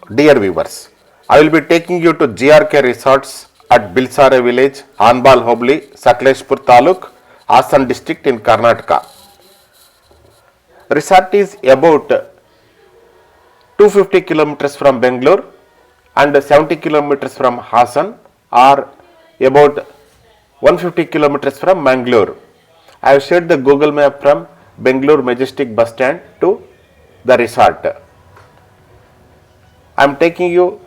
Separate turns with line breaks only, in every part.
Dear viewers, I will be taking you to GRK resorts at Bilisare village, Hanbal, Hobli, Sakleshpur, Taluk, Hassan district in Karnataka. Resort is about 250 kilometers from Bangalore and 70 kilometers from Hassan, or about 150 kilometers from Mangalore. I have shared the Google map from Bangalore Majestic bus stand to the resort. I am taking you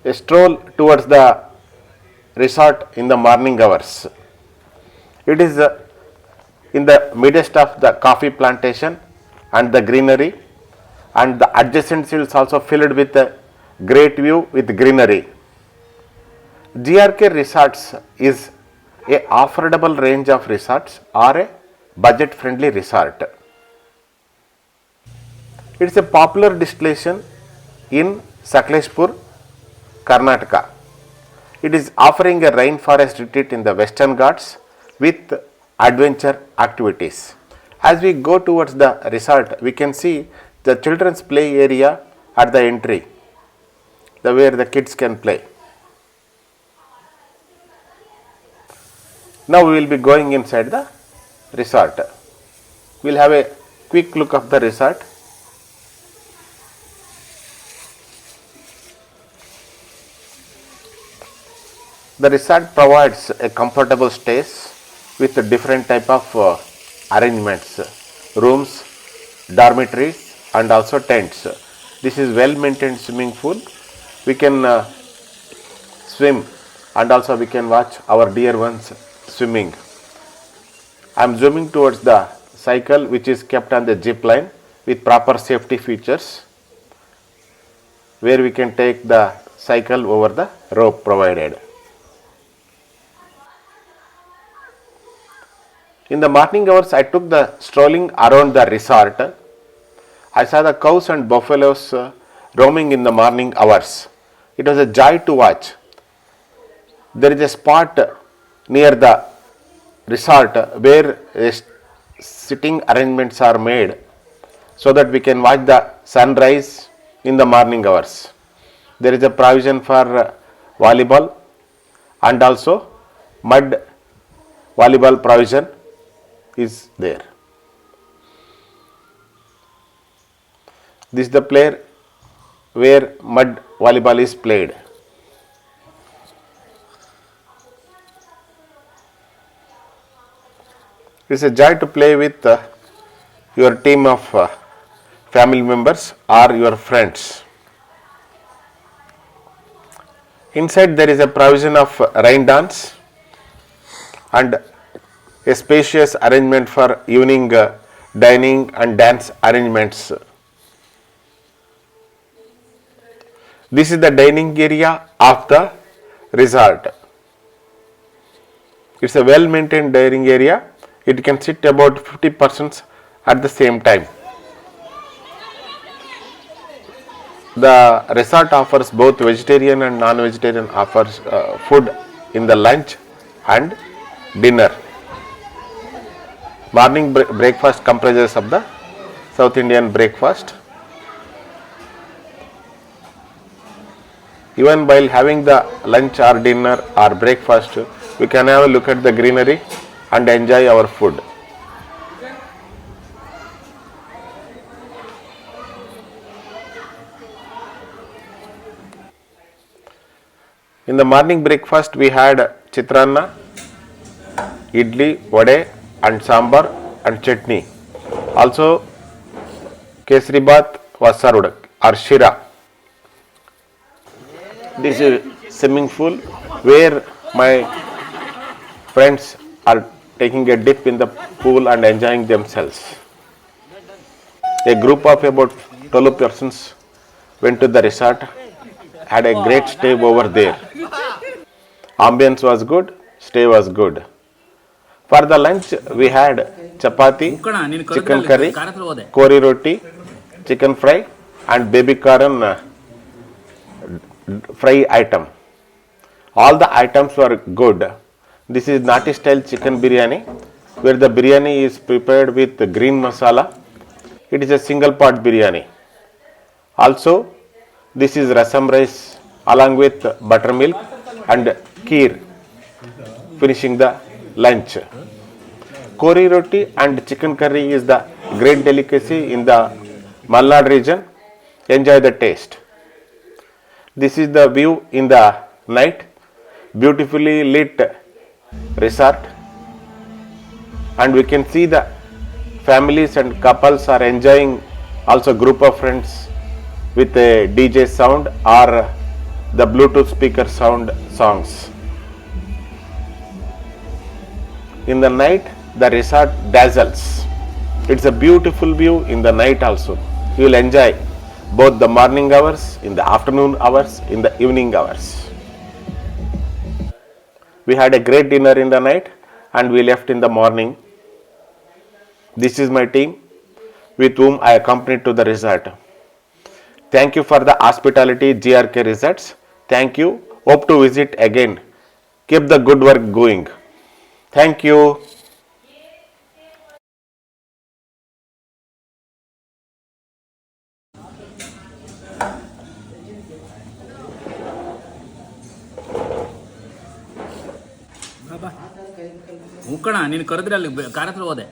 a stroll towards the resort in the morning hours. It is in the midest of the coffee plantation and the greenery, and the adjacent fields also filled with a great view with greenery. GRK Resorts is a affordable range of resorts or a budget friendly resort. It is a popular destination in Sakleshpur, Karnataka. It is offering a rainforest retreat in the Western Ghats with adventure activities. As we go towards the resort, we can see the children's play area at the entry, where the kids can play. Now we will be going inside the resort. We will have a quick look of the resort. The resort provides a comfortable stays with a different type of arrangements, rooms, dormitories and also tents. This is well maintained swimming pool. We can swim and also we can watch our dear ones swimming. I am zooming towards the cycle which is kept on the Zipline with proper safety features, where we can take the cycle over the rope provided. In the morning hours, I took the strolling around the resort. I saw the cows and buffaloes roaming in the morning hours. It was a joy to watch. There is a spot near the resort where sitting arrangements are made so that we can watch the sunrise in the morning hours. There is a provision for volleyball and also mud volleyball provision is there. This is the player where mud volleyball is played. It is a joy to play with your team of family members or your friends. Inside there is a provision of rain dance and a spacious arrangement for evening dining and dance arrangements. This is the dining area of the resort. It's a well maintained dining area. It can sit about 50 persons at the same time. The resort offers both vegetarian and non-vegetarian offers food in the lunch and dinner. Morning breakfast comprises of the South Indian breakfast. Even while having the lunch or dinner or breakfast, we can have a look at the greenery and enjoy our food. In the morning breakfast, we had chitranna, idli, vade and sambar and chutney. Also, kesari bath was served or shira. This is swimming pool where my friends are taking a dip in the pool and enjoying themselves. A group of about 12 persons went to the resort, had a great stay over there. Ambience was good, stay was good. For the lunch, we had chapati, chicken curry, kori roti, chicken fry and baby corn fry item. All the items were good. This is Nati style chicken biryani, where the biryani is prepared with green masala. It is a single pot biryani. Also, This is rasam rice along with buttermilk and kheer, finishing the lunch. Kori roti and chicken curry is the great delicacy in the Malnad region. Enjoy the taste. This is the view in the night. Beautifully lit resort, and we can see the families and couples are enjoying, also group of friends with a DJ sound or the Bluetooth speaker sound songs. In the night the resort dazzles. It's a beautiful view in the night also. You will enjoy both the morning hours, in the afternoon hours, in the evening hours. We had a great dinner in the night and we left in the morning. This is my team with whom I accompanied to the resort. Thank you for the hospitality, GRK Resorts. Thank you. Hope to visit again. Keep the good work going. Thank you.
ಮುಕ್ಕಣ ನೀನು ಕರೆದ್ರೆ ಅಲ್ಲಿ car ಹತ್ರ ಹೋದೆ